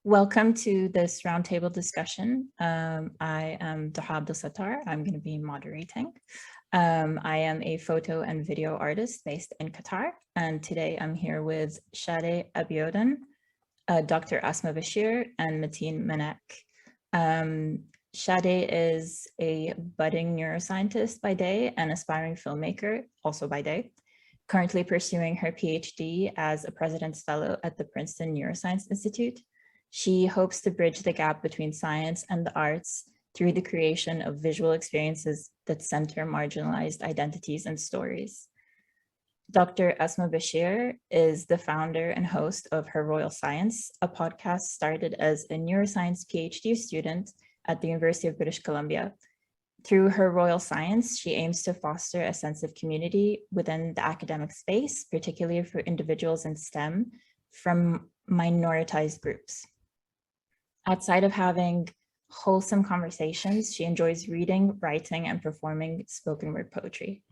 Welcome to this roundtable discussion. I am Dhoha Abdelsattar. I'm going to be moderating. I am a photo and video artist based in Qatar, and today I'm here with Sade Abiodun, Dr. Asma Bashir, and Mateen Manek. Sade is a budding neuroscientist by day and aspiring filmmaker, also by day, currently pursuing her PhD as a President's Fellow at the Princeton Neuroscience Institute. She hopes to bridge the gap between science and the arts through the creation of visual experiences that center marginalized identities and stories. Dr. Asma Bashir is the founder and host of Her Royal Science, a podcast started as a neuroscience PhD student at the University of British Columbia. Through Her Royal Science, she aims to foster a sense of community within the academic space, particularly for individuals in STEM from minoritized groups. Outside of having wholesome conversations, she enjoys reading, writing, and performing spoken word poetry.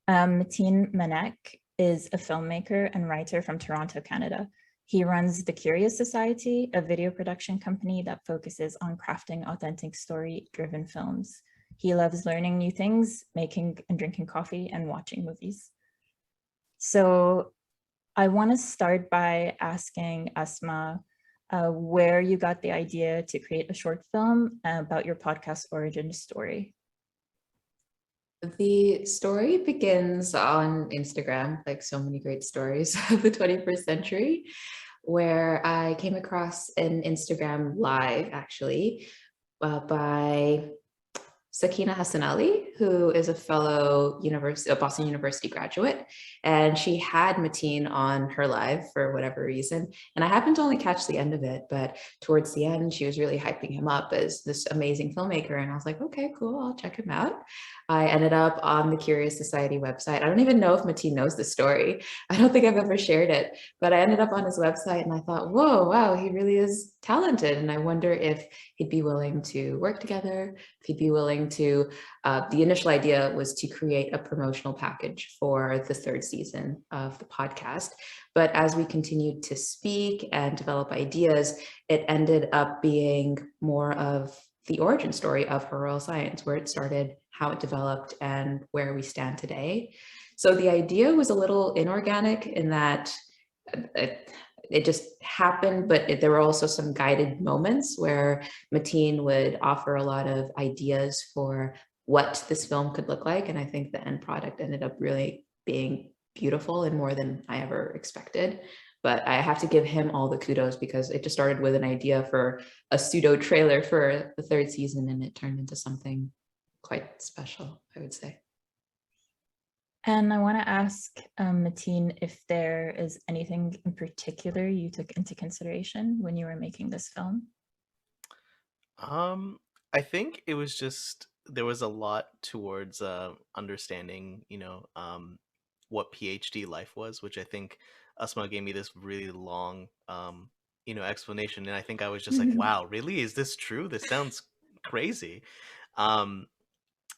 Mateen Manek is a filmmaker and writer from Toronto, Canada. He runs The Curious Society, a video production company that focuses on crafting authentic story-driven films. He loves learning new things, making and drinking coffee, and watching movies. So I want to start by asking Asma, where you got the idea to create a short film about your podcast origin story. The story begins on Instagram, like so many great stories of the 21st century, where I came across an Instagram live, actually, by Sakina Hassan Ali, who is a fellow Boston University graduate, and she had Mateen on her live for whatever reason. And I happened to only catch the end of it, but towards the end, she was really hyping him up as this amazing filmmaker. And I was like, okay, cool, I'll check him out. I ended up on the Curious Society website. I don't even know if Mateen knows the story. I don't think I've ever shared it, but I ended up on his website and I thought, whoa, wow, he really is talented. And I wonder if he'd be willing to work together, if he'd be willing to, the initial idea was to create a promotional package for the third season of the podcast. But as we continued to speak and develop ideas, it ended up being more of the origin story of Her Royal Science, where it started, how it developed, and where we stand today. So the idea was a little inorganic in that it just happened, but there were also some guided moments where Mateen would offer a lot of ideas for what this film could look like. And I think the end product ended up really being beautiful and more than I ever expected. But I have to give him all the kudos because it just started with an idea for a pseudo trailer for the third season, and it turned into something quite special, I would say. And I want to ask Mateen if there is anything in particular you took into consideration when you were making this film. I think it was just there was a lot towards understanding, what PhD life was, which I think Asma gave me this really long, explanation, and I think I was just like, "Wow, really? Is this true? This sounds crazy."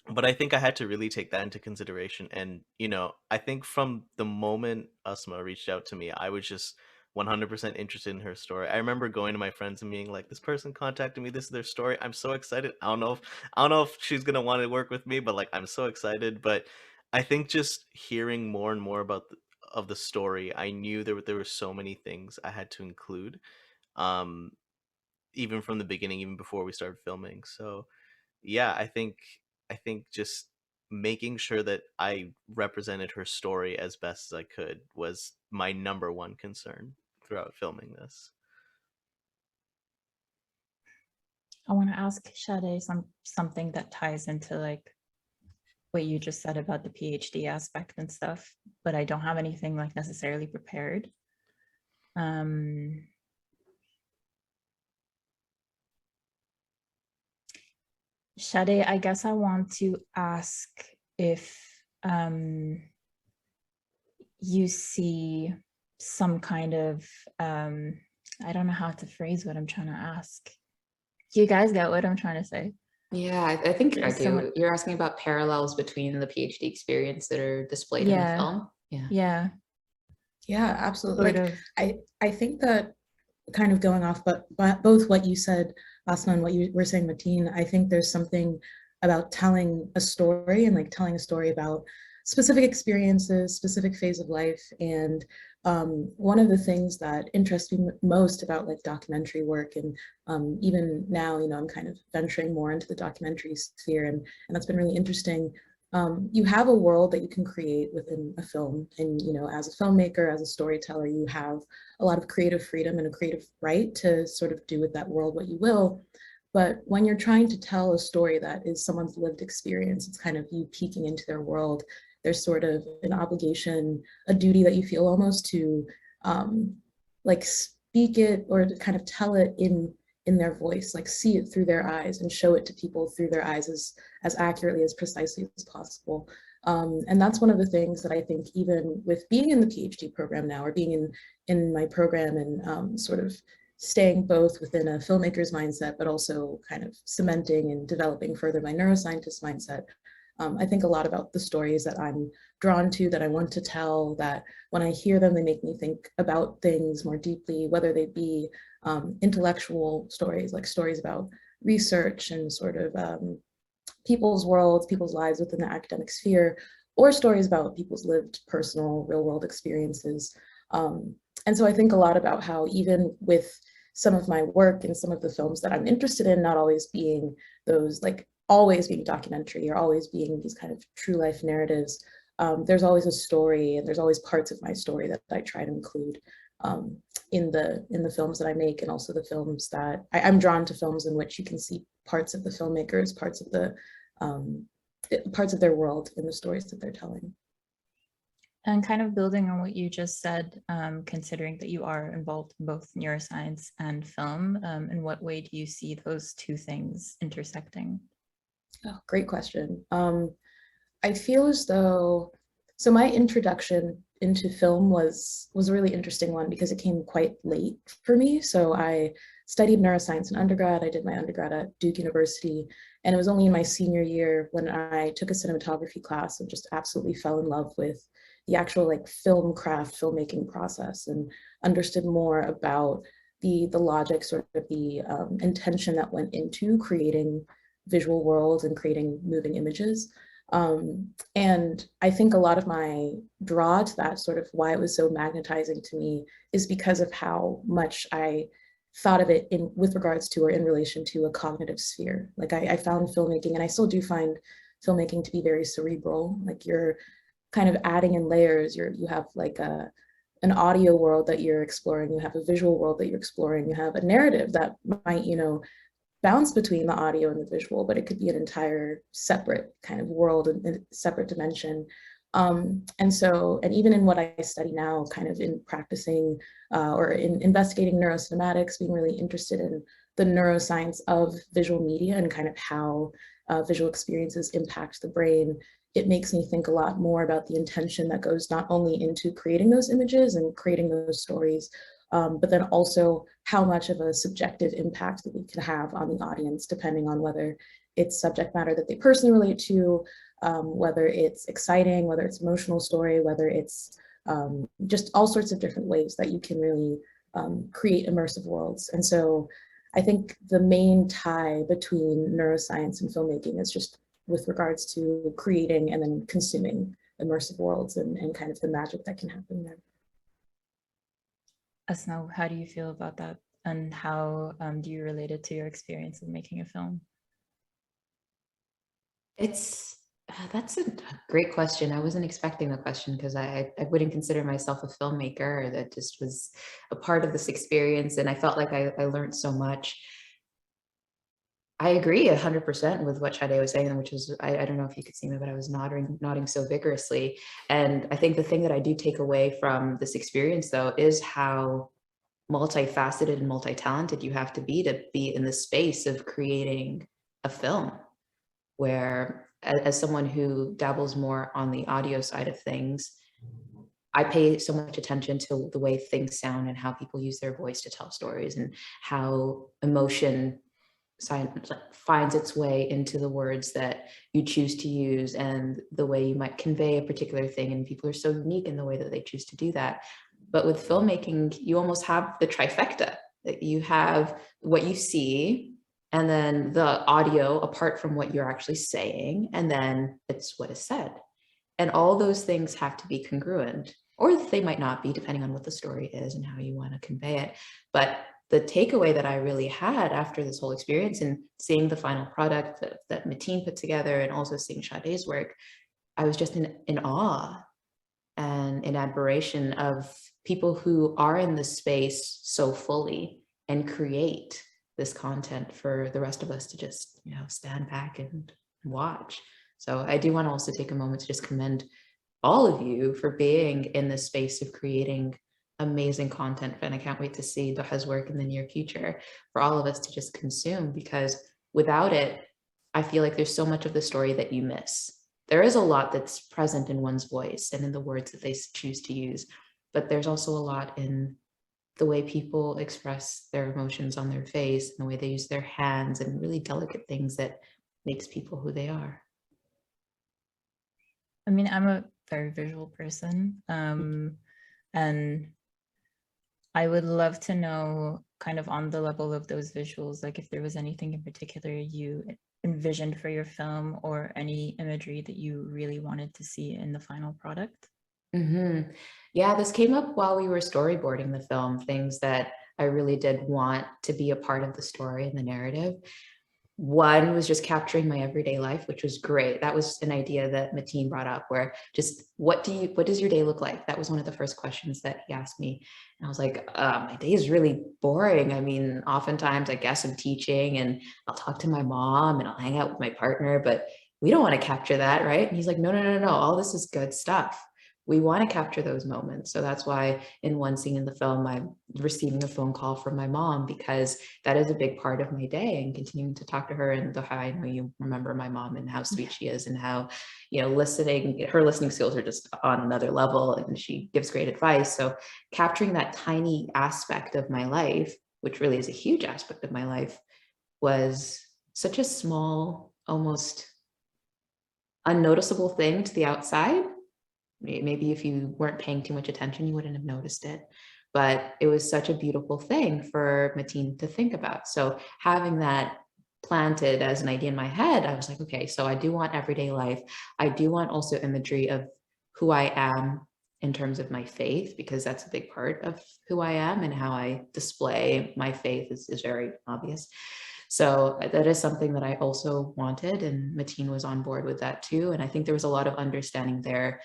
But I think I had to really take that into consideration, and I think from the moment Asma reached out to me, I was just 100% interested in her story. I remember going to my friends and being like, "This person contacted me. This is their story. I'm so excited. I don't know if she's gonna want to work with me, but like I'm so excited." But I think just hearing more and more about the story, I knew there were so many things I had to include, um, even from the beginning, even before we started filming. So yeah, I think just making sure that I represented her story as best as I could was my number one concern throughout filming this. I want to ask Sade something that ties into like what you just said about the PhD aspect and stuff, but I don't have anything like necessarily prepared. Sade, I guess I want to ask if you see some kind of, I don't know how to phrase what I'm trying to ask. Do you guys get what I'm trying to say? Yeah, I think I do. You're asking about parallels between the PhD experience that are displayed in the film? Yeah, absolutely. Like, I think that kind of going off, but both what you said, Asma, and what you were saying, Mateen, I think there's something about telling a story and like telling a story about specific experiences, specific phase of life. And one of the things that interests me most about like documentary work, and even now, you know, I'm kind of venturing more into the documentary sphere, and that's been really interesting. You have a world that you can create within a film, and you know, as a filmmaker, as a storyteller, you have a lot of creative freedom and a creative right to sort of do with that world what you will. But when you're trying to tell a story that is someone's lived experience, it's kind of you peeking into their world. There's sort of an obligation, a duty that you feel almost to like speak it or to kind of tell it in their voice, like see it through their eyes and show it to people through their eyes as accurately, as precisely as possible. And that's one of the things that I think, even with being in the PhD program now, or being in my program and sort of staying both within a filmmaker's mindset, but also kind of cementing and developing further my neuroscientist mindset. I think a lot about the stories that I'm drawn to, that I want to tell, that when I hear them, they make me think about things more deeply, whether they be intellectual stories, like stories about research and sort of people's worlds, people's lives within the academic sphere, or stories about people's lived personal real world experiences. And so I think a lot about how even with some of my work and some of the films that I'm interested in, not always being those like always being documentary or always being these kind of true life narratives, there's always a story, and there's always parts of my story that I try to include in the films that I make, and also the films that I'm drawn to films in which you can see parts of the filmmakers, parts of their world in the stories that they're telling. And kind of building on what you just said, considering that you are involved in both neuroscience and film, in what way do you see those two things intersecting? Oh, great question. I feel as though, so my introduction into film was a really interesting one because it came quite late for me. So I studied neuroscience in undergrad. I did my undergrad at Duke University, and it was only in my senior year when I took a cinematography class and just absolutely fell in love with the actual like film craft, filmmaking process, and understood more about the logic, sort of the intention that went into creating visual worlds and creating moving images. And I think a lot of my draw to that, sort of why it was so magnetizing to me, is because of how much I thought of it with regards to, or in relation to, a cognitive sphere. Like I found filmmaking, and I still do find filmmaking to be very cerebral. Like you're kind of adding in layers. You have like an audio world that you're exploring, you have a visual world that you're exploring, you have a narrative that might, you know, bounce between the audio and the visual, but it could be an entire separate kind of world and separate dimension. And even in what I study now, kind of in practicing or in investigating neurocinematics, being really interested in the neuroscience of visual media and kind of how visual experiences impact the brain, it makes me think a lot more about the intention that goes not only into creating those images and creating those stories, but then also how much of a subjective impact that we can have on the audience, depending on whether it's subject matter that they personally relate to, whether it's exciting, whether it's emotional story, whether it's just all sorts of different ways that you can really create immersive worlds. And so I think the main tie between neuroscience and filmmaking is just with regards to creating and then consuming immersive worlds and kind of the magic that can happen there. Asma, how do you feel about that? And how do you relate it to your experience of making a film? That's a great question. I wasn't expecting the question because I wouldn't consider myself a filmmaker. That just was a part of this experience, and I felt like I learned so much. I agree 100% with what Sade was saying, which was, I don't know if you could see me, but I was nodding so vigorously. And I think the thing that I do take away from this experience, though, is how multifaceted and multi-talented you have to be in the space of creating a film, where as someone who dabbles more on the audio side of things, I pay so much attention to the way things sound and how people use their voice to tell stories, and how emotion finds its way into the words that you choose to use, and the way you might convey a particular thing. And people are so unique in the way that they choose to do that. But with filmmaking, you almost have the trifecta. that you have what you see, and then the audio apart from what you're actually saying, and then it's what is said. And all those things have to be congruent, or they might not be, depending on what the story is and how you want to convey it. But the takeaway that I really had after this whole experience and seeing the final product that Mateen put together, and also seeing Sade's work, I was just in awe and in admiration of people who are in this space so fully and create this content for the rest of us to just, you know, stand back and watch. So I do want to also take a moment to just commend all of you for being in this space of creating amazing content. And I can't wait to see Dhoha's work in the near future for all of us to just consume, because without it, I feel like there's so much of the story that you miss. There is a lot that's present in one's voice and in the words that they choose to use, but there's also a lot in the way people express their emotions on their face and the way they use their hands and really delicate things that makes people who they are. I mean, I'm a very visual person, and I would love to know, kind of on the level of those visuals, like if there was anything in particular you envisioned for your film, or any imagery that you really wanted to see in the final product. Mm-hmm. Yeah, this came up while we were storyboarding the film, things that I really did want to be a part of the story and the narrative. One was just capturing my everyday life, which was great. That was an idea that Mateen brought up, where just what does your day look like? That was one of the first questions that he asked me. And I was like, my day is really boring. I mean, oftentimes I guess I'm teaching and I'll talk to my mom and I'll hang out with my partner, but we don't want to capture that, right? And he's like, no. All this is good stuff. We want to capture those moments. So that's why in one scene in the film, I'm receiving a phone call from my mom, because that is a big part of my day, and continuing to talk to her. And Dhoha, I know you remember my mom and how sweet she is, and how, you know, her listening skills are just on another level, and she gives great advice. So capturing that tiny aspect of my life, which really is a huge aspect of my life, was such a small, almost unnoticeable thing to the outside. Maybe if you weren't paying too much attention, you wouldn't have noticed it. But it was such a beautiful thing for Mateen to think about. So having that planted as an idea in my head, I was like, okay, so I do want everyday life. I do want also imagery of who I am in terms of my faith, because that's a big part of who I am, and how I display my faith is very obvious. So that is something that I also wanted, and Mateen was on board with that too. And I think there was a lot of understanding there,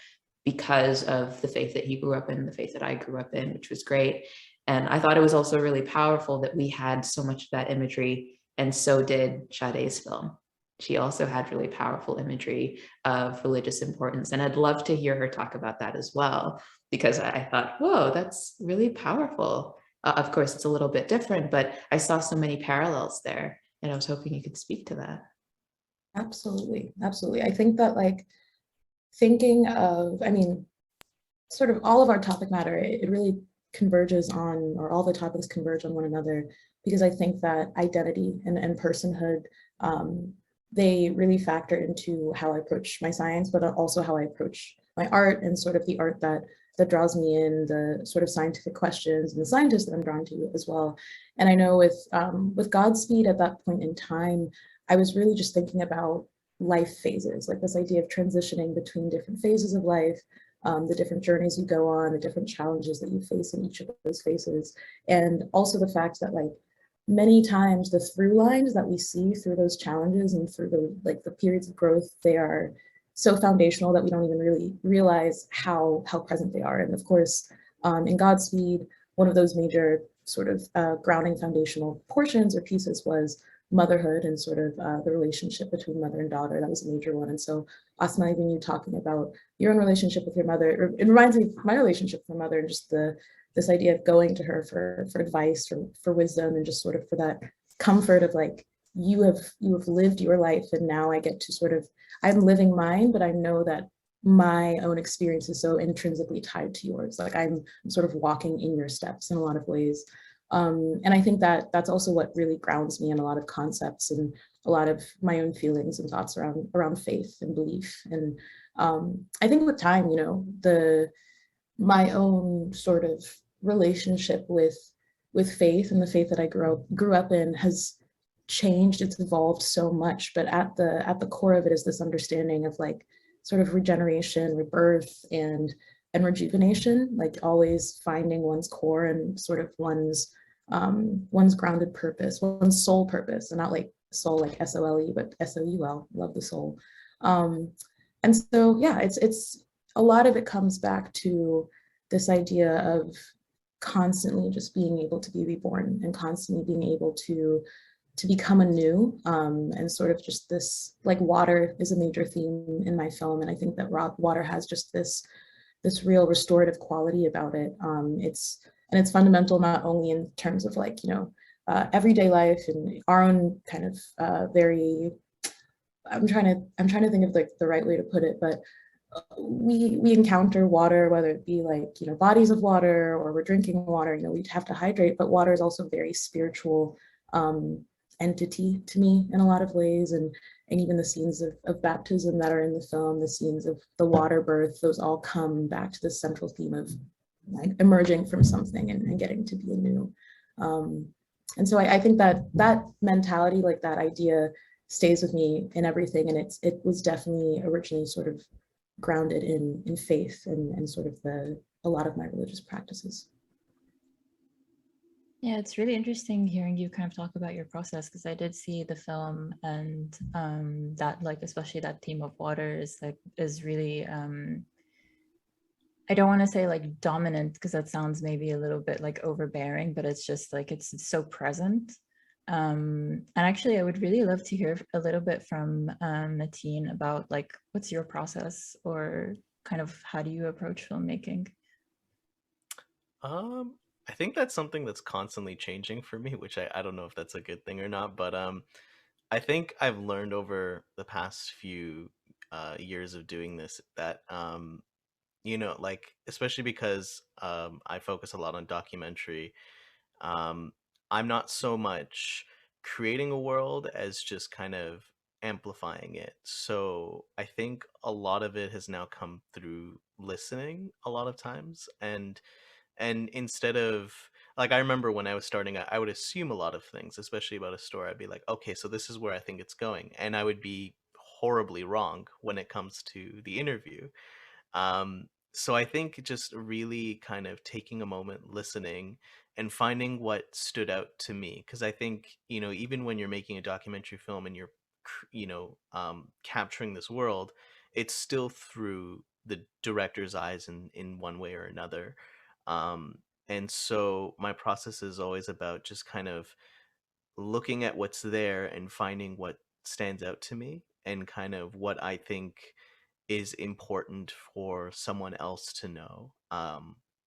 because of the faith that he grew up in, the faith that I grew up in, which was great. And I thought it was also really powerful that we had so much of that imagery, and so did Sade's film. She also had really powerful imagery of religious importance. And I'd love to hear her talk about that as well, because I thought, whoa, that's really powerful. Of course, it's a little bit different, but I saw so many parallels there, and I was hoping you could speak to that. Absolutely. I think that, like, thinking of, I mean, sort of all of our topic matter, it really converges on, or all the topics converge on one another, because I think that identity and personhood, they really factor into how I approach my science, but also how I approach my art, and sort of the art that draws me in, the sort of scientific questions and the scientists that I'm drawn to as well. And I know with Godspeed at that point in time, I was really just thinking about life phases, like this idea of transitioning between different phases of life, the different journeys you go on, the different challenges that you face in each of those phases. And also the fact that, like, many times the through lines that we see through those challenges and through the periods of growth, they are so foundational that we don't even really realize how present they are. And of course, in Godspeed, one of those major sort of grounding foundational portions or pieces was motherhood, and sort of the relationship between mother and daughter. That was a major one. And so, Asma, even you talking about your own relationship with your mother, it reminds me of my relationship with my mother, and just this idea of going to her for advice, for wisdom, and just sort of for that comfort of, like, you have lived your life, and now I get to sort of, I'm living mine, but I know that my own experience is so intrinsically tied to yours. Like, I'm sort of walking in your steps in a lot of ways. And I think that that's also what really grounds me in a lot of concepts and a lot of my own feelings and thoughts around faith and belief. And I think with time, you know, my own sort of relationship with with faith, and the faith that I grew up in has changed, it's evolved so much, but at the core of it is this understanding of like sort of regeneration, rebirth, and rejuvenation, like always finding one's core and sort of one's grounded purpose, one's soul purpose, and not like soul like SOLE, but SOUL, love the soul. And so, yeah, it's a lot of it comes back to this idea of constantly just being able to be reborn and constantly being able to become anew, and sort of just this, like water is a major theme in my film, and I think that water has just this real restorative quality about it. It's fundamental not only in terms of like, you know, everyday life and our own kind of very, I'm trying to think of like the right way to put it, but we encounter water, whether it be like, you know, bodies of water or we're drinking water, you know, we have to hydrate, but water is also a very spiritual entity to me in a lot of ways. And even the scenes of baptism that are in the film, the scenes of the water birth, those all come back to the central theme of like emerging from something and getting to be anew. And so I think that that mentality, like that idea, stays with me in everything. And it was definitely originally sort of grounded in faith and sort of a lot of my religious practices. Yeah, it's really interesting hearing you kind of talk about your process, because I did see the film, and that, like, especially that theme of water is really I don't want to say like dominant, because that sounds maybe a little bit like overbearing, but it's just like it's so present. And actually, I would really love to hear a little bit from Mateen about like what's your process, or kind of how do you approach filmmaking? I think that's something that's constantly changing for me, which I don't know if that's a good thing or not, but I think I've learned over the past few years of doing this that you know, like especially because I focus a lot on documentary, um, I'm not so much creating a world as just kind of amplifying it. So I think a lot of it has now come through listening a lot of times, and instead of, like, I remember when I was starting out, I would assume a lot of things, especially about a story. I'd be like, okay, so this is where I think it's going, and I would be horribly wrong when it comes to the interview. So I think just really kind of taking a moment, listening, and finding what stood out to me. Because I think, you know, even when you're making a documentary film and you're, you know, capturing this world, it's still through the director's eyes in one way or another. Um, and so my process is always about just kind of looking at what's there and finding what stands out to me and kind of what I think is important for someone else to know.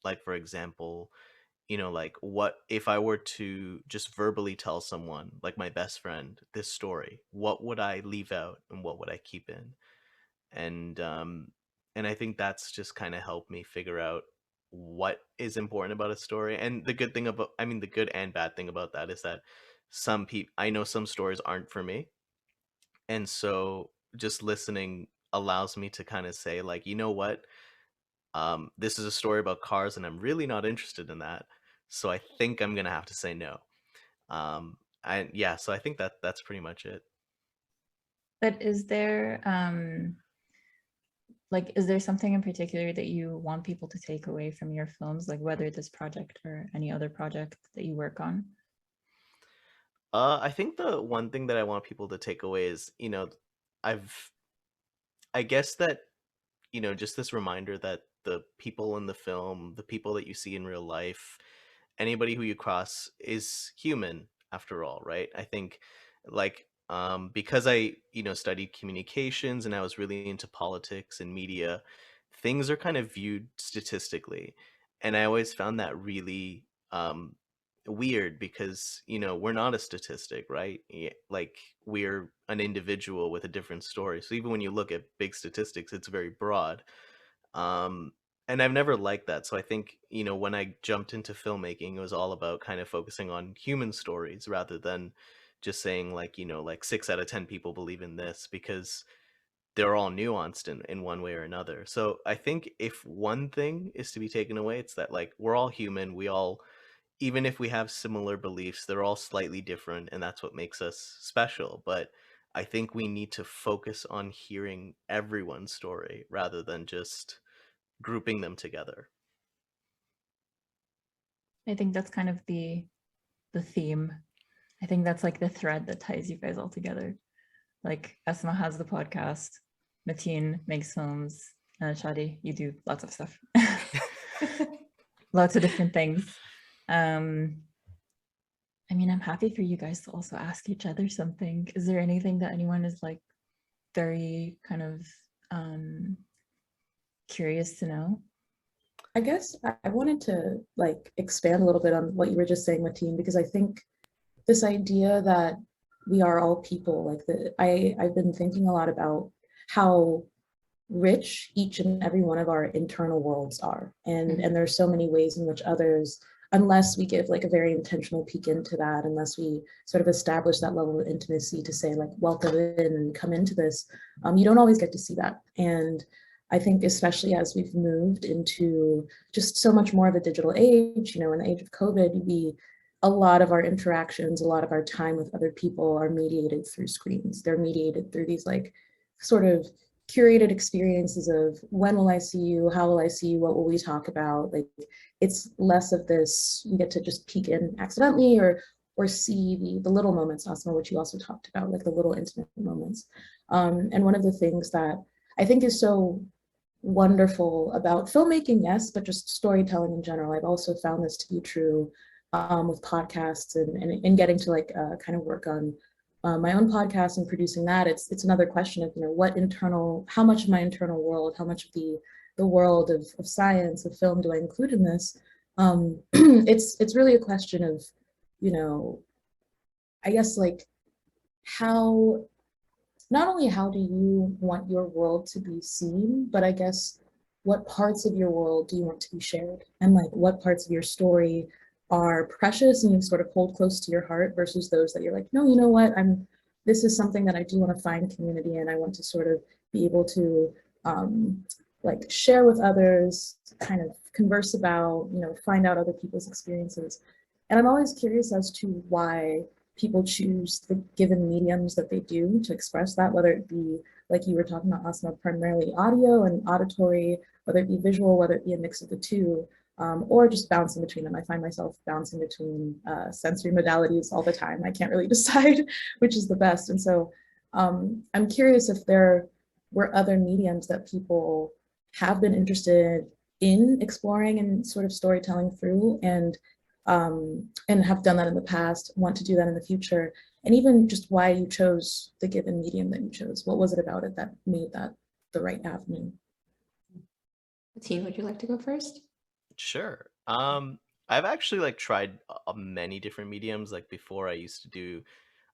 Like for example, you know, like what if I were to just verbally tell someone, like my best friend, this story, what would I leave out and what would I keep in? And I think that's just kind of helped me figure out what is important about a story. And the good thing about, I mean, the good and bad thing about that is that some people, I know some stories aren't for me, and so just listening allows me to kind of say, like, you know what, this is a story about cars and I'm really not interested in that, so I think I'm gonna have to say no. And yeah, so I think that that's pretty much it. But is there like, is there something in particular that you want people to take away from your films, like whether this project or any other project that you work on? I think the one thing that I want people to take away is, you know, I've I guess that, you know, just this reminder that the people in the film, the people that you see in real life, anybody who you cross is human after all, right? I think, like, because I, you know, studied communications and I was really into politics and media, things are kind of viewed statistically. And I always found that really weird because, you know, we're not a statistic, right? Like, we're an individual with a different story. So even when you look at big statistics, it's very broad. Um, and I've never liked that. So I think, you know, when I jumped into filmmaking, it was all about kind of focusing on human stories rather than just saying, like, you know, like 6 out of 10 people believe in this, because they're all nuanced in one way or another. So I think if one thing is to be taken away, it's that, like, we're all human. We all, even if we have similar beliefs, they're all slightly different, and that's what makes us special. But I think we need to focus on hearing everyone's story rather than just grouping them together. I think that's kind of the theme. I think that's like the thread that ties you guys all together. Like Asma has the podcast, Mateen makes films, and Sade, you do lots of stuff. Lots of different things. I mean, I'm happy for you guys to also ask each other something. Is there anything that anyone is like very kind of curious to know? I guess I wanted to like expand a little bit on what you were just saying, Mateen, because I think this idea that we are all people, like I've been thinking a lot about how rich each and every one of our internal worlds are. And there's so many ways in which others, unless we give like a very intentional peek into that, unless we sort of establish that level of intimacy to say like, welcome in and come into this, you don't always get to see that. And I think especially as we've moved into just so much more of a digital age, you know, in the age of COVID, a lot of our interactions, a lot of our time with other people are mediated through screens. They're mediated through these like sort of curated experiences of when will I see you, how will I see you, what will we talk about? Like it's less of this, you get to just peek in accidentally or see the little moments, Asma, which you also talked about, like the little intimate moments. And one of the things that I think is so wonderful about filmmaking, yes, but just storytelling in general. I've also found this to be true with podcasts and getting to like kind of work on my own podcast and producing that. It's another question of, you know, how much of my internal world, how much of the world of science, of film do I include in this? It's really a question of, you know, I guess like how, not only how do you want your world to be seen, but I guess what parts of your world do you want to be shared? And like what parts of your story are precious and you sort of hold close to your heart versus those that you're like, no, you know what, this is something that I do want to find community and I want to sort of be able to like share with others, kind of converse about, you know, find out other people's experiences. And I'm always curious as to why people choose the given mediums that they do to express that, whether it be, like you were talking about, Asma, primarily audio and auditory, whether it be visual, whether it be a mix of the two, or just bouncing between them. I find myself bouncing between sensory modalities all the time. I can't really decide which is the best. And so I'm curious if there were other mediums that people have been interested in exploring and sort of storytelling through, and have done that in the past, want to do that in the future, and even just why you chose the given medium that you chose. What was it about it that made that the right avenue? Mateen, would you like to go first? Sure. I've actually like tried many different mediums. Like before, I used to do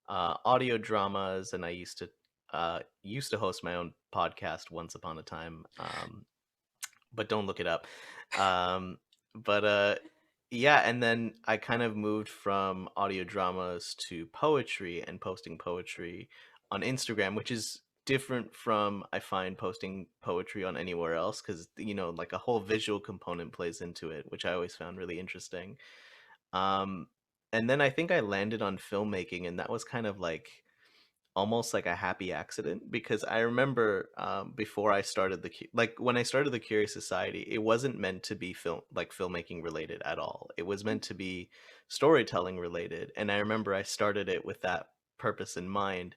audio dramas, and I used to host my own podcast once upon a time. But don't look it up. But yeah, and then I kind of moved from audio dramas to poetry and posting poetry on Instagram, which is different from, I find, posting poetry on anywhere else, because you know, like a whole visual component plays into it, which I always found really interesting. um and then I think I landed on filmmaking, and that was kind of like almost like a happy accident, because I remember before I started like when I started the Curious Society, it wasn't meant to be filmmaking related at all. It was meant to be storytelling related, and I remember I started it with that purpose in mind,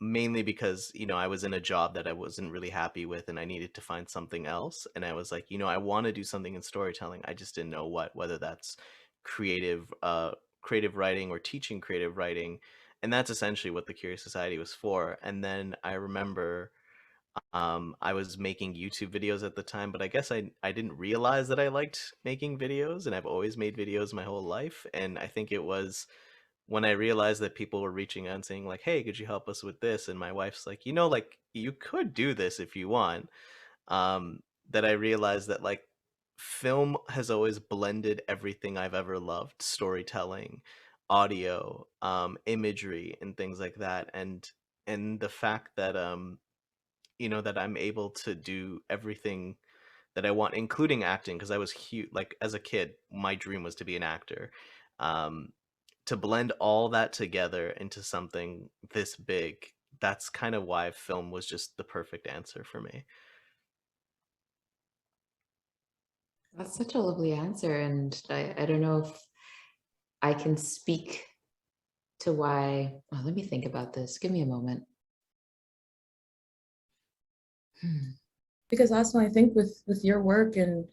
mainly because, you know, I was in a job that I wasn't really happy with, and I needed to find something else. And I was like, you know, I want to do something in storytelling. I just didn't know whether that's creative, creative writing or teaching creative writing. And that's essentially what the Curious Society was for. And then I remember I was making YouTube videos at the time, but I guess I didn't realize that I liked making videos, and I've always made videos my whole life. And I think it was when I realized that people were reaching out and saying like, "Hey, could you help us with this?" And my wife's like, "You know, like you could do this if you want." That I realized that like film has always blended everything I've ever loved: storytelling, audio, imagery, and things like that. And the fact that you know, that I'm able to do everything that I want, including acting, because I was huge, like as a kid, my dream was to be an actor. To blend all that together into something this big, that's kind of why film was just the perfect answer for me. That's such a lovely answer. And I don't know if I can speak to why. Oh, let me think about this. Give me a moment. Because Asma, I think with your work and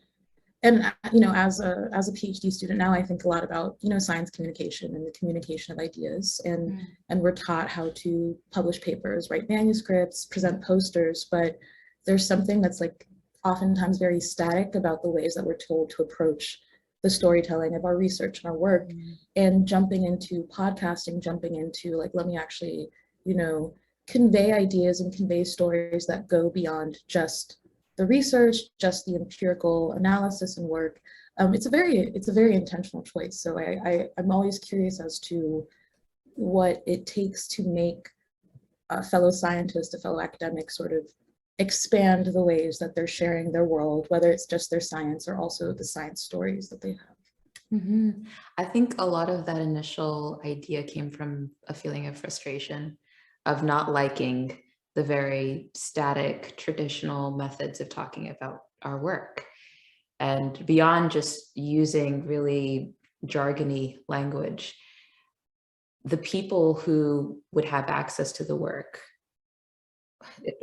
you know, as a PhD student now, I think a lot about, you know, science communication and the communication of ideas, and we're taught how to publish papers, write manuscripts, present posters, but there's something that's like oftentimes very static about the ways that we're told to approach the storytelling of our research and our work. And jumping into podcasting, jumping into like, let me actually, you know, convey ideas and convey stories that go beyond just the research, just the empirical analysis and work. It's a very intentional choice. So I'm always curious as to what it takes to make a fellow scientist, a fellow academic sort of expand the ways that they're sharing their world, whether it's just their science or also the science stories that they have. I think a lot of that initial idea came from a feeling of frustration, of not liking the very static, traditional methods of talking about our work. And beyond just using really jargony language, the people who would have access to the work,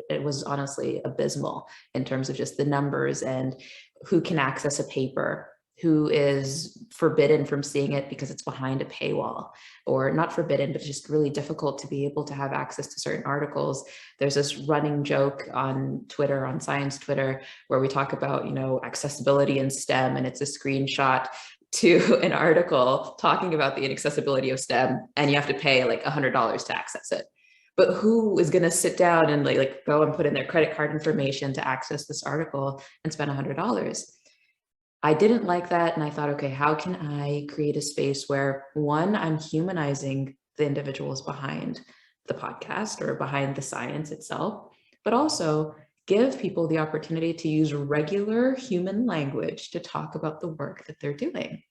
it was honestly abysmal in terms of just the numbers and who can access a paper, who is forbidden from seeing it because it's behind a paywall, or not forbidden, but just really difficult to be able to have access to certain articles. There's this running joke on Twitter, on science Twitter, where we talk about, you know, accessibility in STEM, and it's a screenshot to an article talking about the inaccessibility of STEM, and you have to pay like $100 to access it. But who is going to sit down and like go and put in their credit card information to access this article and spend $100? I didn't like that. And I thought, okay, how can I create a space where, one, I'm humanizing the individuals behind the podcast or behind the science itself, but also give people the opportunity to use regular human language to talk about the work that they're doing.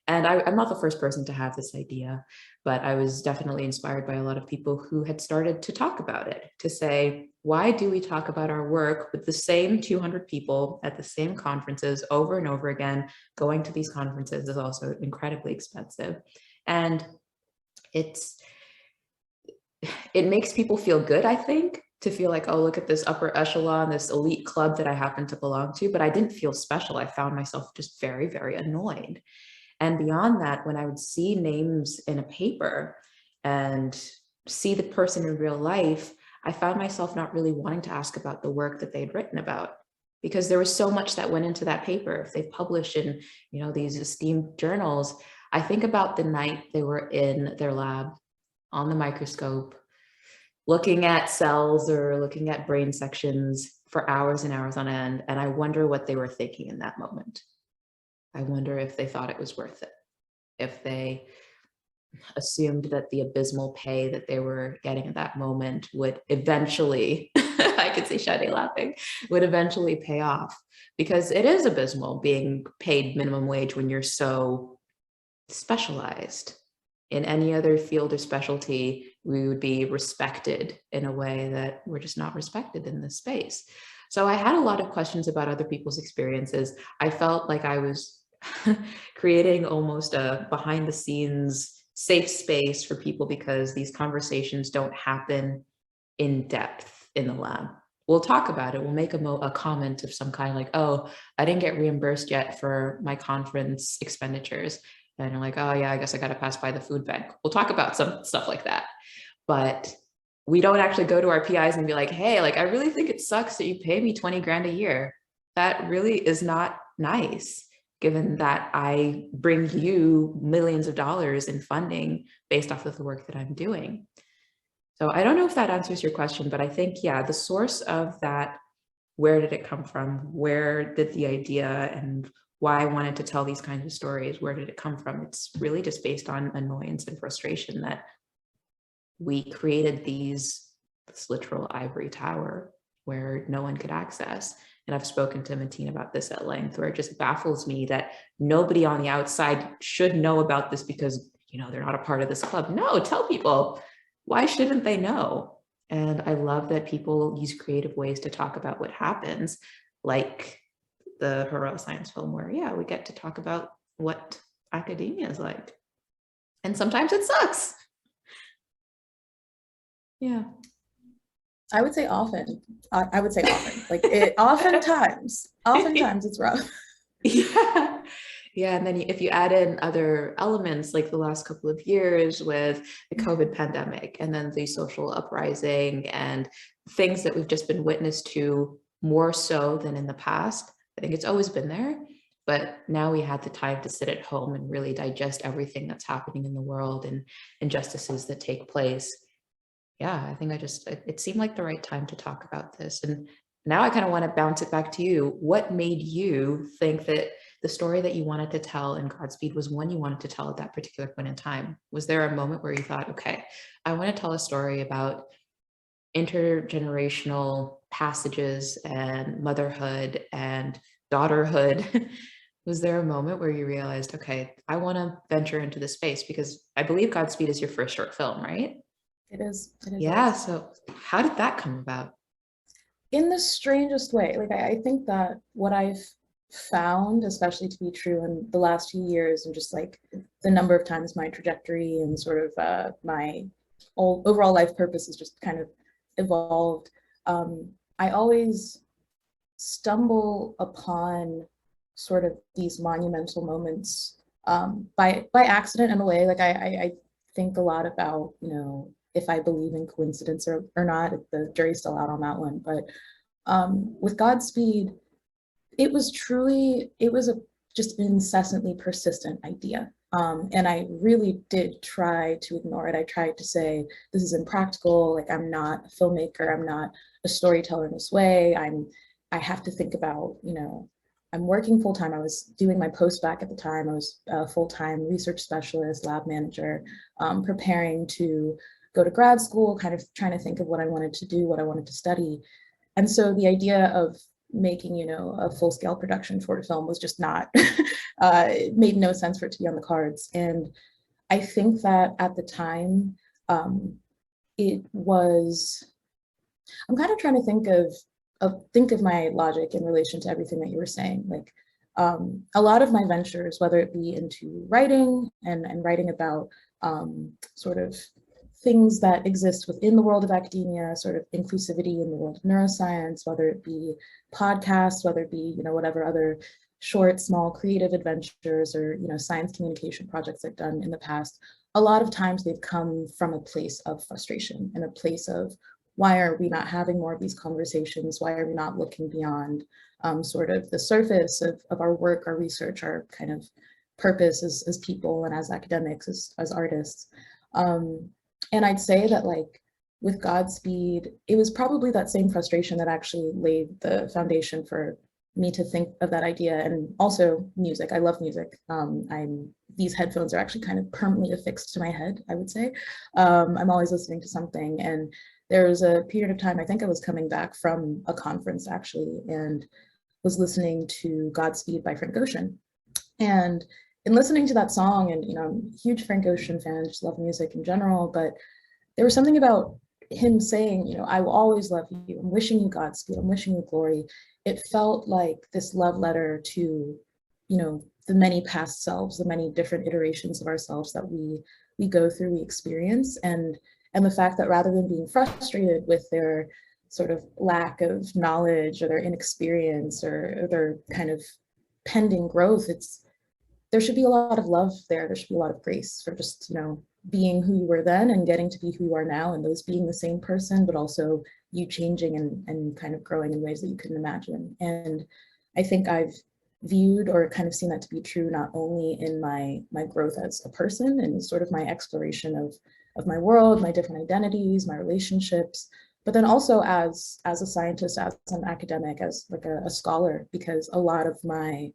And I'm not the first person to have this idea, but I was definitely inspired by a lot of people who had started to talk about it, to say, why do we talk about our work with the same 200 people at the same conferences over and over again? Going to these conferences is also incredibly expensive. And it makes people feel good, I think, to feel like, oh, look at this upper echelon, this elite club that I happen to belong to, but I didn't feel special. I found myself just very, very annoyed. And beyond that, when I would see names in a paper and see the person in real life, I found myself not really wanting to ask about the work that they'd written about, because there was so much that went into that paper. If they published in, you know, these esteemed journals, I think about the night they were in their lab on the microscope, looking at cells or looking at brain sections for hours and hours on end. And I wonder what they were thinking in that moment. I wonder if they thought it was worth it, if they assumed that the abysmal pay that they were getting at that moment would eventually, I could see Sade laughing, would eventually pay off. Because it is abysmal being paid minimum wage when you're so specialized. In any other field or specialty, we would be respected in a way that we're just not respected in this space. So I had a lot of questions about other people's experiences. I felt like I was creating almost a behind the scenes safe space for people, because these conversations don't happen in depth in the lab. We'll talk about it. We'll make a comment of some kind, like, oh, I didn't get reimbursed yet for my conference expenditures. And you're like, oh yeah, I guess I got to pass by the food bank. We'll talk about some stuff like that. But we don't actually go to our PIs and be like, hey, like, I really think it sucks that you pay me 20 grand a year. That really is not nice, given that I bring you millions of dollars in funding based off of the work that I'm doing. So I don't know if that answers your question, but I think, yeah, the source of that, where did it come from? Where did the idea and why I wanted to tell these kinds of stories, where did it come from? It's really just based on annoyance and frustration that we created this literal ivory tower where no one could access. And I've spoken to Mateen about this at length, where it just baffles me that nobody on the outside should know about this because, you know, they're not a part of this club. No, tell people. Why shouldn't they know? And I love that people use creative ways to talk about what happens, like the heroic science film, where, yeah, we get to talk about what academia is like. And sometimes it sucks. Yeah. I would say often. I would say often. Like oftentimes it's rough. Yeah. Yeah. And then if you add in other elements like the last couple of years with the COVID pandemic, and then the social uprising and things that we've just been witness to more so than in the past, I think it's always been there. But now we had the time to sit at home and really digest everything that's happening in the world and injustices that take place. Yeah, I think it seemed like the right time to talk about this. And now I kind of want to bounce it back to you. What made you think that the story that you wanted to tell in Godspeed was one you wanted to tell at that particular point in time? Was there a moment where you thought, okay, I want to tell a story about intergenerational passages and motherhood and daughterhood? Was there a moment where you realized, okay, I want to venture into this space? Because I believe Godspeed is your first short film, right? It is. Yeah. So how did that come about? In the strangest way. Like, I think that what I've found, especially to be true in the last few years, and just like the number of times my trajectory and sort of my overall life purpose has just kind of evolved. I always stumble upon sort of these monumental moments by accident in a way. Like I think a lot about, you know, if I believe in coincidence or not. The jury's still out on that one. But with Godspeed, it was just an incessantly persistent idea. And I really did try to ignore it. I tried to say, this is impractical. Like, I'm not a filmmaker. I'm not a storyteller in this way. I have to think about, you know, I'm working full-time. I was doing my post-bac at the time. I was a full-time research specialist, lab manager, preparing to go to grad school, kind of trying to think of what I wanted to do, what I wanted to study. And so the idea of making, you know, a full-scale production for a film was just not, it made no sense for it to be on the cards. And I think that at the time, it was, I'm kind of trying to think of my logic in relation to everything that you were saying. Like, a lot of my ventures, whether it be into writing and writing about sort of things that exist within the world of academia, sort of inclusivity in the world of neuroscience, whether it be podcasts, whether it be, you know, whatever other short, small creative adventures or, you know, science communication projects I've done in the past, a lot of times they've come from a place of frustration and a place of, why are we not having more of these conversations? Why are we not looking beyond sort of the surface of our work, our research, our kind of purpose as people and as academics, as artists? And I'd say that, like, with Godspeed, it was probably that same frustration that actually laid the foundation for me to think of that idea. And also music. I love music. These headphones are actually kind of permanently affixed to my head, I would say. I'm always listening to something. And there was a period of time, I think I was coming back from a conference actually, and was listening to Godspeed by Frank Ocean. And in listening to that song, and, you know, I'm a huge Frank Ocean fan, just love music in general, but there was something about him saying, you know, I will always love you. I'm wishing you Godspeed. I'm wishing you glory. It felt like this love letter to, you know, the many past selves, the many different iterations of ourselves that we go through, we experience. And the fact that rather than being frustrated with their sort of lack of knowledge or their inexperience or their kind of pending growth, there should be a lot of love there. There should be a lot of grace for just, you know, being who you were then and getting to be who you are now, and those being the same person, but also you changing and kind of growing in ways that you couldn't imagine. And I think I've viewed or kind of seen that to be true, not only in my growth as a person and sort of my exploration of my world, my different identities, my relationships, but then also as a scientist, as an academic, as like a scholar, because a lot of my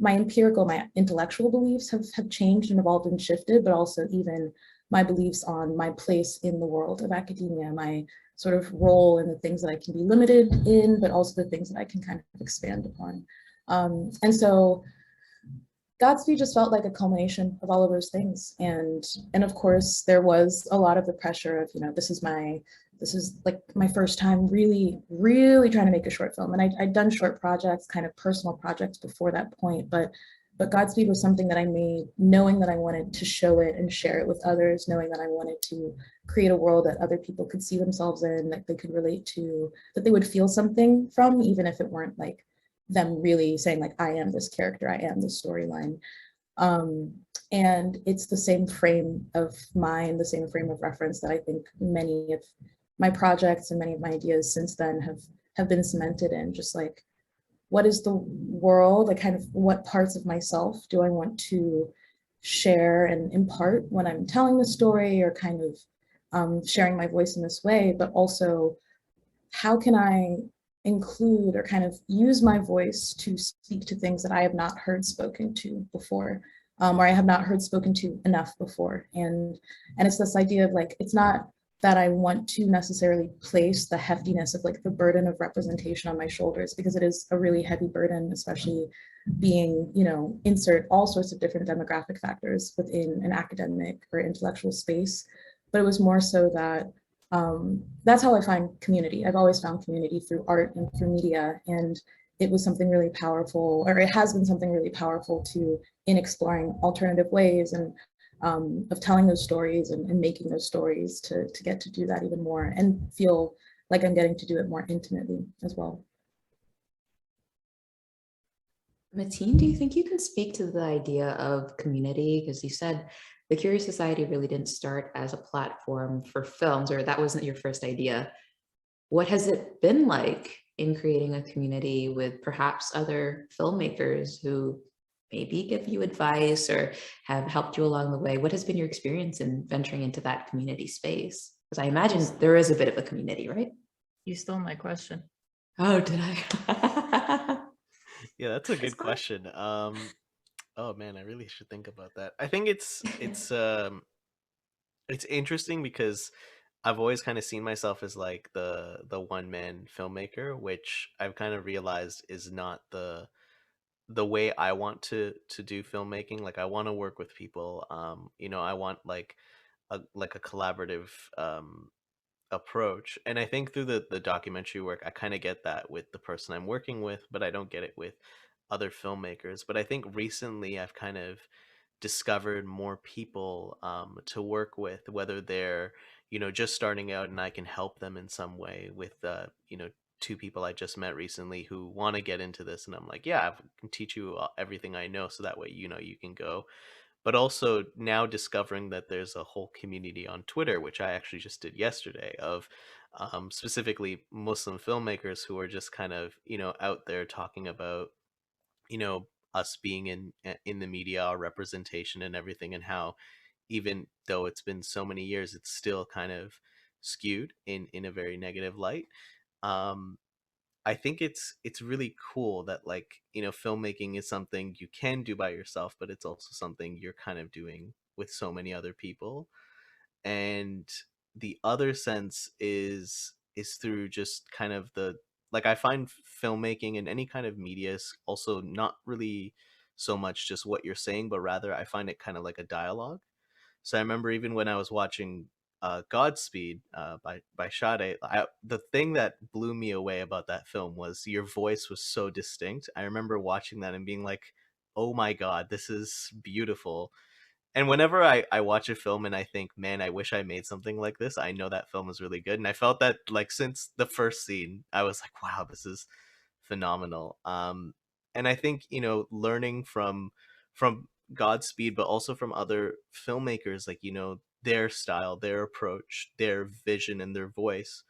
empirical, my intellectual beliefs have changed and evolved and shifted, but also even my beliefs on my place in the world of academia, my sort of role and the things that I can be limited in, but also the things that I can kind of expand upon. And so Godspeed just felt like a culmination of all of those things. And of course, there was a lot of the pressure of, this is like my first time really, really trying to make a short film. And I'd done short projects, kind of personal projects before that point, but Godspeed was something that I made knowing that I wanted to show it and share it with others, knowing that I wanted to create a world that other people could see themselves in, that they could relate to, that they would feel something from, even if it weren't like them really saying like, I am this character, I am this storyline. And it's the same frame of mind, the same frame of reference that I think many of my projects and many of my ideas since then have been cemented in. Just like, what is the world, like kind of what parts of myself do I want to share and impart when I'm telling the story, or kind of sharing my voice in this way, but also how can I include or kind of use my voice to speak to things that I have not heard spoken to before, or I have not heard spoken to enough before. And it's this idea of like, it's not that I want to necessarily place the heftiness of like the burden of representation on my shoulders, because it is a really heavy burden, especially being, insert all sorts of different demographic factors within an academic or intellectual space. But it was more so that that's how I find community. I've always found community through art and through media. And it was something really powerful, or it has been something really powerful in exploring alternative ways and of telling those stories and making those stories to get to do that even more and feel like I'm getting to do it more intimately as well. Mateen, do you think you can speak to the idea of community? Because you said the Curious Society really didn't start as a platform for films, or that wasn't your first idea. What has it been like in creating a community with perhaps other filmmakers who maybe give you advice or have helped you along the way? What has been your experience in venturing into that community space? Because I imagine there is a bit of a community, right? You stole my question. Oh, did I? Yeah, that's a good question. Oh man, I really should think about that. I think it's interesting because I've always kind of seen myself as like the one man filmmaker, which I've kind of realized is not the way I want to do filmmaking. Like I want to work with people. I want like a collaborative approach. And I think through the documentary work, I kind of get that with the person I'm working with, but I don't get it with other filmmakers. But I think recently I've kind of discovered more people to work with, whether they're just starting out and I can help them in some way with two people I just met recently who want to get into this, and I'm like, yeah, I can teach you everything I know, so that way you can go. But also now discovering that there's a whole community on Twitter, which I actually just did yesterday, of specifically Muslim filmmakers who are just kind of out there talking about us being in the media, our representation and everything, and how even though it's been so many years, it's still kind of skewed in a very negative light. um I think it's really cool that like filmmaking is something you can do by yourself, but it's also something you're kind of doing with so many other people. And the other sense is through just kind of the, like, I find filmmaking and any kind of media is also not really so much just what you're saying, but rather I find it kind of like a dialogue. So I remember even when I was watching Godspeed by Sade, the thing that blew me away about that film was your voice was so distinct. I remember watching that and being like, "Oh my God, this is beautiful." And whenever I watch a film and I think, man, I wish I made something like this, I know that film is really good. And I felt that like since the first scene, I was like, wow, this is phenomenal. And I think, learning from Godspeed, but also from other filmmakers, like, their style, their approach, their vision, and their voice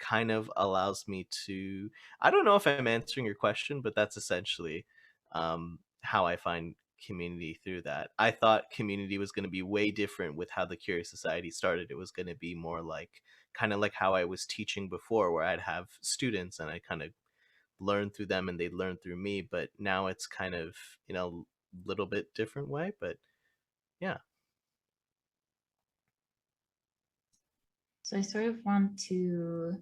kind of allows me to, I don't know if I'm answering your question, but that's essentially how I find community through that. I thought community was going to be way different with how the Curious Society started. It was going to be more like kind of like how I was teaching before, where I'd have students and I kind of learn through them and they'd learn through me. But now it's kind of, little bit different way. But yeah. So I sort of want to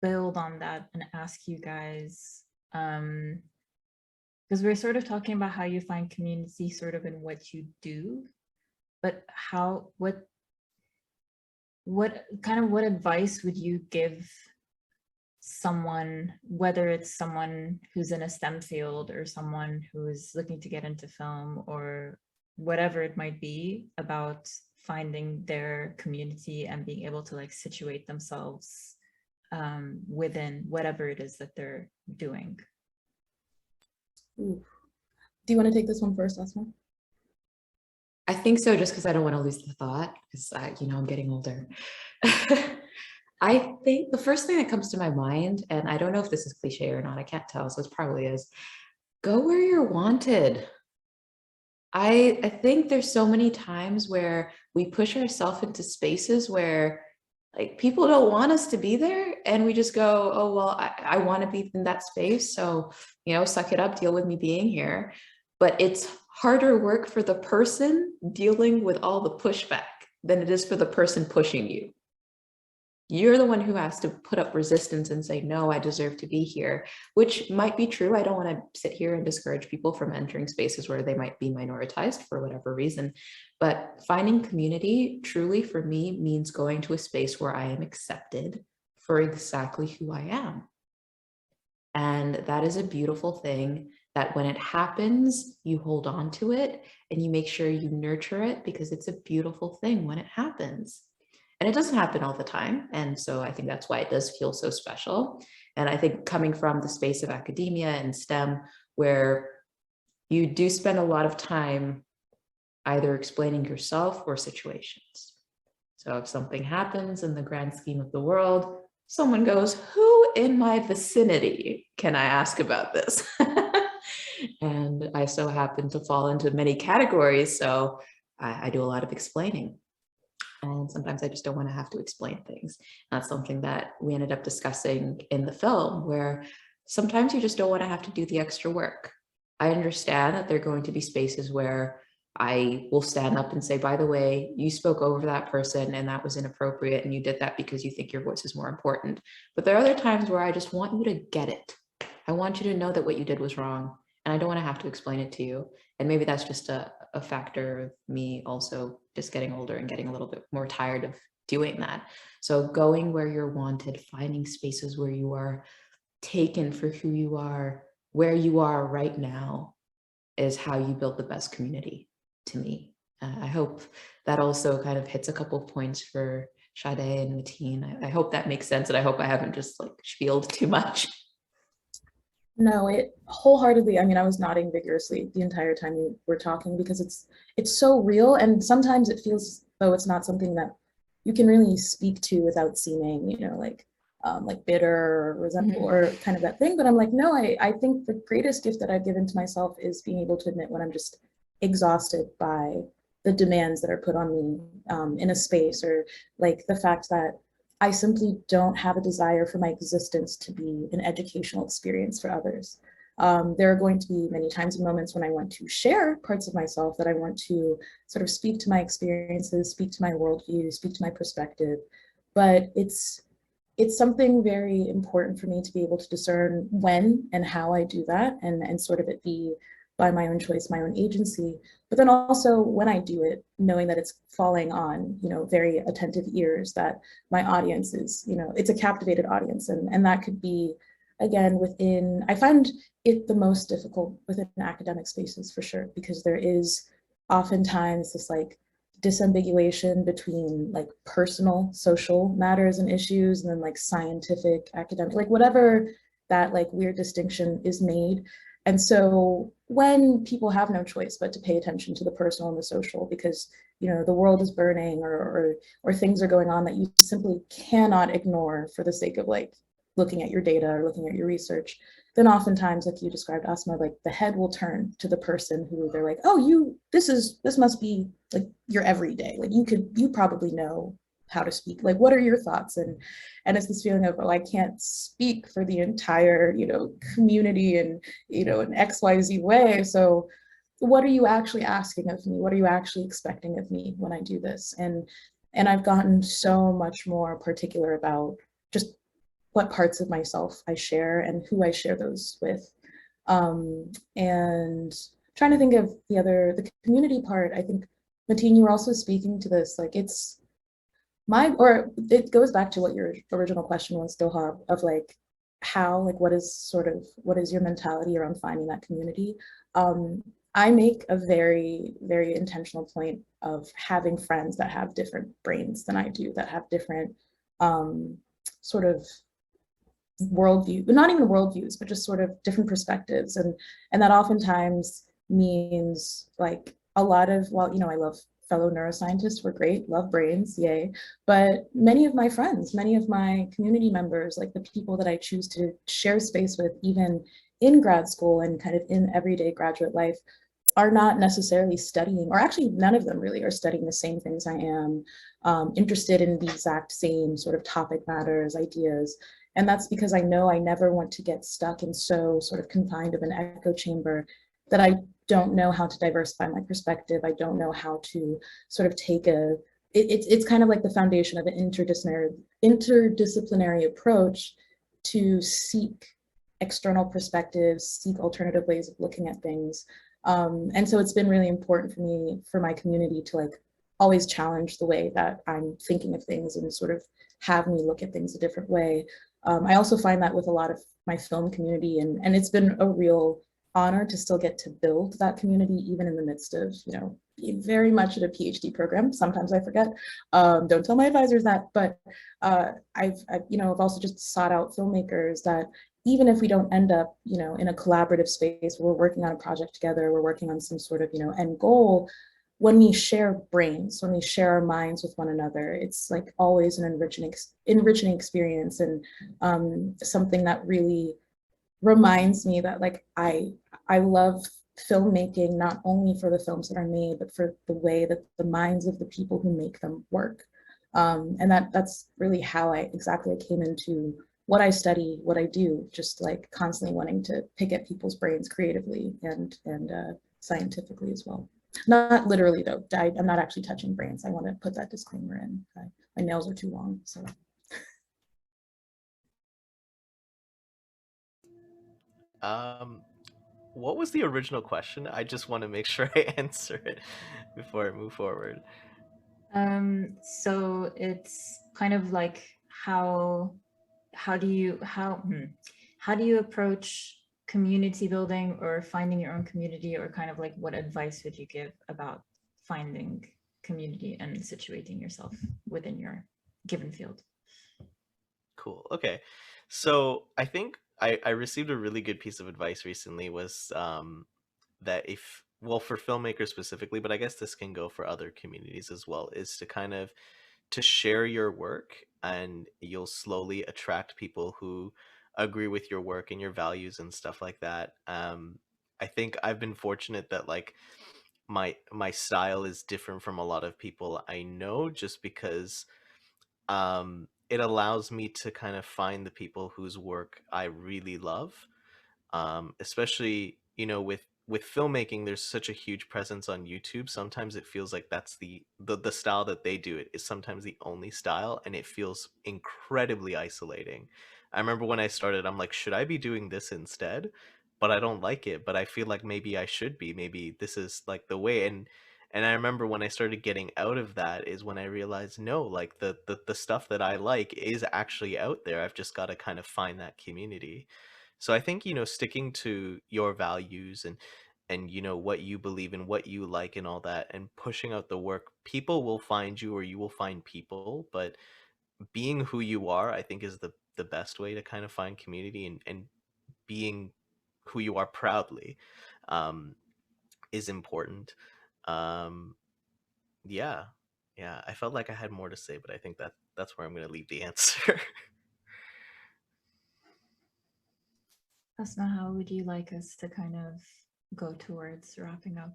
build on that and ask you guys, because we're sort of talking about how you find community sort of in what you do, but what advice would you give someone, whether it's someone who's in a STEM field or someone who's looking to get into film or whatever it might be, about finding their community and being able to like situate themselves within whatever it is that they're doing? Ooh. Do you want to take this one first, Asma? I think so, just because I don't want to lose the thought, because I'm getting older. I think the first thing that comes to my mind, and I don't know if this is cliche or not, I can't tell, so it probably is, go where you're wanted. I think there's so many times where we push ourselves into spaces where like people don't want us to be there, and we just go, oh, well, I want to be in that space, so, suck it up, deal with me being here. But it's harder work for the person dealing with all the pushback than it is for the person pushing you. You're the one who has to put up resistance and say, no, I deserve to be here, which might be true. I don't want to sit here and discourage people from entering spaces where they might be minoritized for whatever reason. But finding community truly for me means going to a space where I am accepted for exactly who I am. And that is a beautiful thing, that when it happens, you hold on to it and you make sure you nurture it, because it's a beautiful thing when it happens. And it doesn't happen all the time. And so I think that's why it does feel so special. And I think coming from the space of academia and STEM, where you do spend a lot of time either explaining yourself or situations. So if something happens in the grand scheme of the world, someone goes, who in my vicinity can I ask about this? And I so happen to fall into many categories. So I do a lot of explaining. And sometimes I just don't want to have to explain things. That's something that we ended up discussing in the film, where sometimes you just don't want to have to do the extra work. I understand that there are going to be spaces where I will stand up and say, by the way, you spoke over that person and that was inappropriate, and you did that because you think your voice is more important. But there are other times where I just want you to get it. I want you to know that what you did was wrong, and I don't want to have to explain it to you. And maybe that's just a factor of me also just getting older and getting a little bit more tired of doing that. So going where you're wanted, finding spaces where you are taken for who you are, where you are right now, is how you build the best community, to me. I hope that also kind of hits a couple of points for Sade and Mateen. I hope that makes sense, and I hope I haven't just like spieled too much. No, it wholeheartedly. I mean, I was nodding vigorously the entire time you were talking, because it's so real, and sometimes it feels though it's not something that you can really speak to without seeming, like bitter or resentful or kind of that thing. But I'm like, no, I think the greatest gift that I've given to myself is being able to admit when I'm just exhausted by the demands that are put on me in a space, or like the fact that I simply don't have a desire for my existence to be an educational experience for others. There are going to be many times and moments when I want to share parts of myself, that I want to sort of speak to my experiences, speak to my worldview, speak to my perspective. But it's something very important for me to be able to discern when and how I do that, and sort of it be by my own choice, my own agency. But then also when I do it, knowing that it's falling on, very attentive ears, that my audience is, it's a captivated audience. And that could be, again, I find it the most difficult within academic spaces for sure, because there is oftentimes this like disambiguation between like personal social matters and issues, and then like scientific, academic, like whatever that like weird distinction is made. And so when people have no choice but to pay attention to the personal and the social, because the world is burning, or things are going on that you simply cannot ignore for the sake of like looking at your data or looking at your research, then oftentimes, like you described, Asma, like the head will turn to the person who they're like, oh, this must be like your everyday, like you probably know how to speak, like what are your thoughts? And it's this feeling of, oh, I can't speak for the entire community and an XYZ way, so what are you actually asking of me? What are you actually expecting of me when I do this? And And I've gotten so much more particular about just what parts of myself I share and who I share those with. And trying to think of the community part, I think, Mateen, you were also speaking to this, like it's it goes back to what your original question was, Dhoha, of like how, like what is your mentality around finding that community? I make a very, very intentional point of having friends that have different brains than I do, that have different sort of worldview, but not even worldviews, but just sort of different perspectives. And that oftentimes means like a lot of, well, you know, I love fellow neuroscientists, we're great, love brains, yay. But many of my friends, many of my community members, like the people that I choose to share space with, even in grad school and kind of in everyday graduate life, are not necessarily studying, or actually none of them really are studying the same things I am, interested in the exact same sort of topic matters, ideas. And that's because I know I never want to get stuck in so sort of confined of an echo chamber that I don't know how to diversify my perspective. I don't know how to sort of take it's kind of like the foundation of an interdisciplinary approach to seek external perspectives, seek alternative ways of looking at things. And so it's been really important for me, for my community to like always challenge the way that I'm thinking of things and sort of have me look at things a different way. I also find that with a lot of my film community, and it's been a real honor to still get to build that community, even in the midst of, you know, being very much at a PhD program. Sometimes I forget, don't tell my advisors that, but I've also just sought out filmmakers that even if we don't end up, you know, in a collaborative space, we're working on a project together, we're working on some sort of, you know, end goal, when we share brains, when we share our minds with one another, it's like always an enriching experience, and something that really reminds me that like I love filmmaking not only for the films that are made, but for the way that the minds of the people who make them work. And that's really how I came into what I study, what I do, just like constantly wanting to pick at people's brains creatively and scientifically as well. Not literally though, I'm not actually touching brains. I want to put that disclaimer in. My nails are too long, so. What was the original question? I just want to make sure I answer it before I move forward. So it's kind of like how do you approach community building or finding your own community, or kind of like what advice would you give about finding community and situating yourself within your given field? Cool. Okay. So I think I received a really good piece of advice recently, was that for filmmakers specifically, but I guess this can go for other communities as well, is to kind of to share your work, and you'll slowly attract people who agree with your work and your values and stuff like that. I think I've been fortunate that like my style is different from a lot of people I know, just because it allows me to kind of find the people whose work I really love. Especially, you know, with filmmaking, there's such a huge presence on YouTube. Sometimes it feels like that's the style that they do it is sometimes the only style, and it feels incredibly isolating. I remember when I started, I'm like, should I be doing this instead? But I don't like it, but I feel like maybe I should be. Maybe this is like the way. And I remember when I started getting out of that is when I realized, no, like the stuff that I like is actually out there. I've just got to kind of find that community. So I think, you know, sticking to your values and you know what you believe in, what you like and all that, and pushing out the work, people will find you or you will find people. But being who you are, I think, is the best way to kind of find community, and being who you are proudly um is important. Um yeah. Yeah, I felt like I had more to say, but I think that's where I'm going to leave the answer. Asma, how would you like us to kind of go towards wrapping up?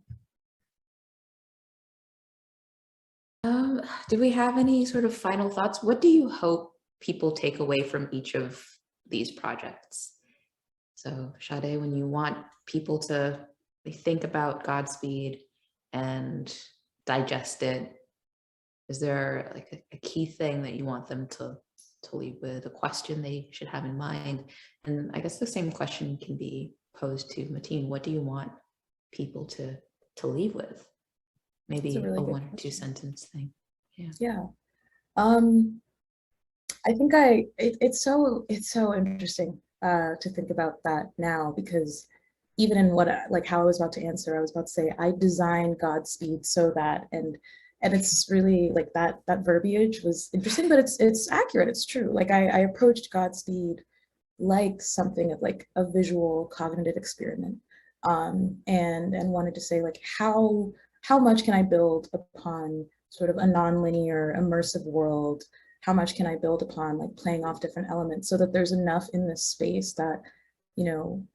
Do we have any sort of final thoughts? What do you hope people take away from each of these projects? So Sade, when you want people to think about Godspeed and digest it, Is there like a key thing that you want them to leave with, a question they should have in mind? And I guess the same question can be posed to Mateen. What do you want people to leave with? Maybe really a good 1 or 2 question. sentence thing. Yeah. I think it's so interesting to think about that now, because even in what like how I was about to answer, I was about to say I designed Godspeed so that, and it's really like that verbiage was interesting, but it's accurate, it's true. Like I approached Godspeed like something of like a visual cognitive experiment, and wanted to say like how much can I build upon sort of a nonlinear immersive world? How much can I build upon like playing off different elements so that there's enough in this space that, you know,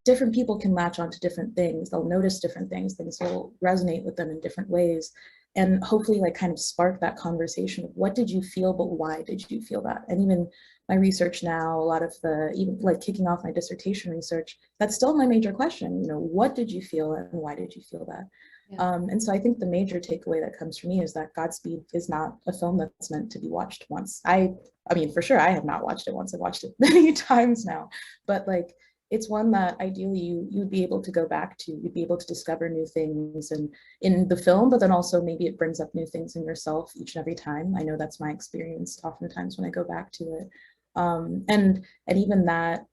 different people can latch onto different things. They'll notice different things will resonate with them in different ways. And hopefully like kind of spark that conversation of what did you feel, but why did you feel that? And even my research now, a lot of even like kicking off my dissertation research, that's still my major question, you know, what did you feel and why did you feel that? Yeah. And so I think the major takeaway that comes from me is that Godspeed is not a film that's meant to be watched once. I mean, for sure, I have not watched it once. I've watched it many times now, but like, it's one that ideally you'd be able to go back to, you'd be able to discover new things and in the film, but then also maybe it brings up new things in yourself each and every time. I know that's my experience oftentimes when I go back to it. And even that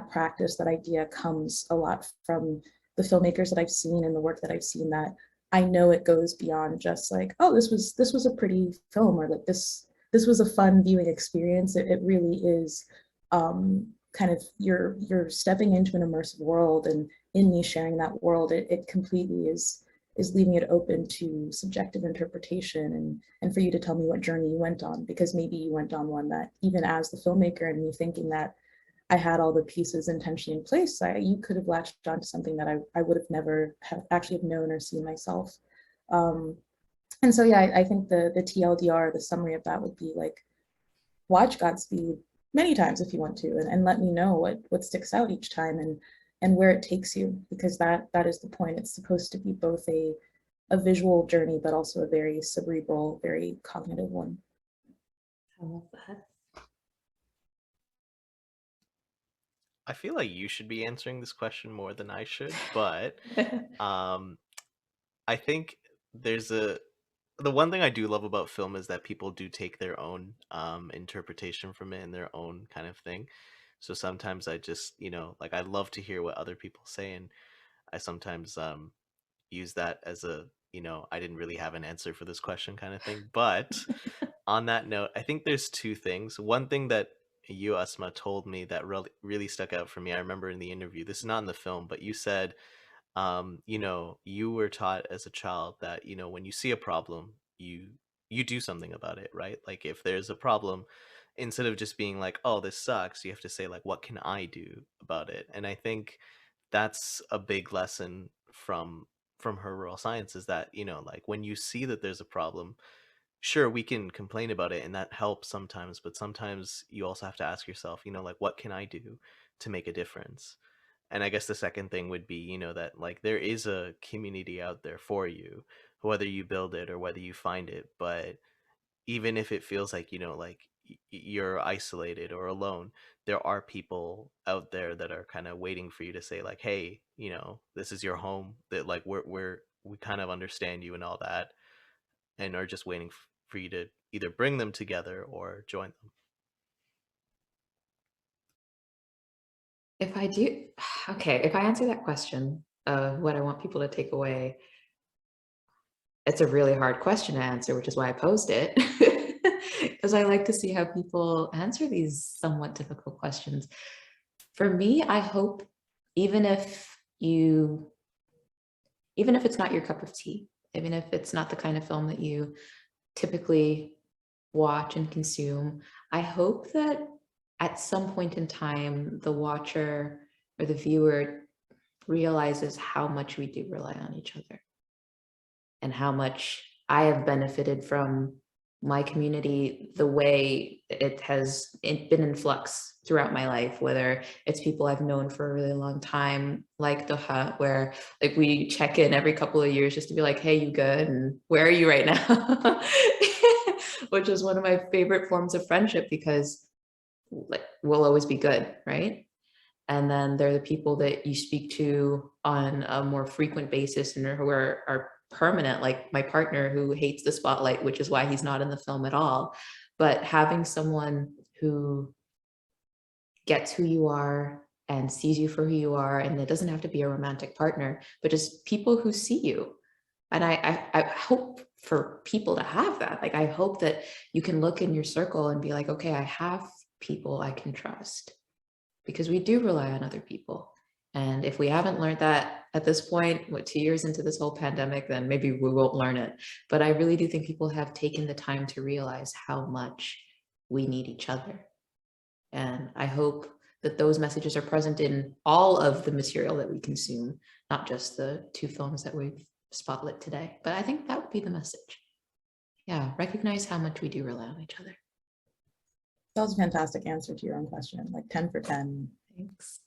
practice, that idea comes a lot from the filmmakers that I've seen and the work that I've seen, that I know it goes beyond just like, oh, this was a pretty film, or like this was a fun viewing experience. It really is kind of you're stepping into an immersive world, and in me sharing that world, it completely is leaving it open to subjective interpretation, and for you to tell me what journey you went on, because maybe you went on one that even as the filmmaker and me thinking that I had all the pieces intentionally in place, you could have latched onto something that I would have never actually have known or seen myself. And so, yeah, I think the TLDR, the summary of that would be like, watch Godspeed many times if you want to, and let me know what sticks out each time and where it takes you, because that is the point. It's supposed to be both a visual journey, but also a very cerebral, very cognitive one. I love that. I feel like you should be answering this question more than I should, but I think the one thing I do love about film is that people do take their own interpretation from it and their own kind of thing. So sometimes I just, like, I love to hear what other people say, and I sometimes use that as a, I didn't really have an answer for this question kind of thing. But on that note, I think there's two things. One thing that you, Asma, told me that really stuck out for me, I remember in the interview, this is not in the film, but you said, you were taught as a child that, when you see a problem, you do something about it, right? Like if there's a problem, instead of just being like, oh, this sucks, you have to say like, what can I do about it? And I think that's a big lesson from her rural science, is that, like when you see that there's a problem, sure, we can complain about it and that helps sometimes, but sometimes you also have to ask yourself, like, what can I do to make a difference? And I guess the second thing would be, that like there is a community out there for you, whether you build it or whether you find it. But even if it feels like, like you're isolated or alone, there are people out there that are kind of waiting for you to say like, hey, this is your home, that like we kind of understand you and all that, and are just waiting for you to either bring them together or join them. If I answer that question of what I want people to take away, it's a really hard question to answer, which is why I posed it, because I like to see how people answer these somewhat difficult questions. For me, I hope even if it's not your cup of tea, even if it's not the kind of film that you typically watch and consume, I hope that at some point in time, the watcher or the viewer realizes how much we do rely on each other, and how much I have benefited from my community, the way it has been in flux throughout my life, whether it's people I've known for a really long time, like Dhoha, where like we check in every couple of years just to be like, hey, you good? And where are you right now? which is one of my favorite forms of friendship because like we'll always be good, right? And then there are the people that you speak to on a more frequent basis and who are permanent, like my partner who hates the spotlight, which is why he's not in the film at all. But having someone who gets who you are and sees you for who you are, and it doesn't have to be a romantic partner, but just people who see you. And I hope for people to have that. Like, I hope that you can look in your circle and be like, okay, I have people I can trust, because we do rely on other people. And if we haven't learned that at this point, 2 years into this whole pandemic, then maybe we won't learn it. But I really do think people have taken the time to realize how much we need each other. And I hope that those messages are present in all of the material that we consume, not just the 2 films that we've spotlit today. But I think that would be the message. Yeah, recognize how much we do rely on each other. That was a fantastic answer to your own question, like 10 for 10. Thanks.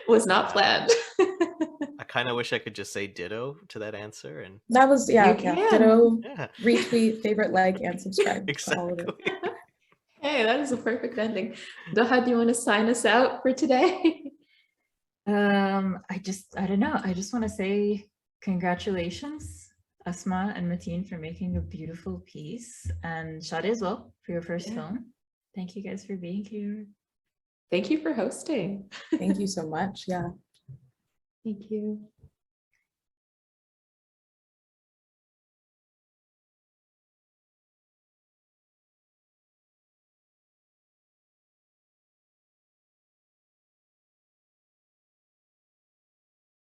Was not planned. I kind of wish I could just say ditto to that answer. And That was, yeah, You can. ditto, yeah, retweet, favorite, like, and subscribe. To all of it. exactly. Hey, that is a perfect ending. Dhoha, do you want to sign us out for today? I don't know. I just want to say congratulations, Asma and Mateen, for making a beautiful piece, and Sade as well for your first film. Thank you guys for being here. Thank you for hosting. Thank you so much. Yeah. Thank you.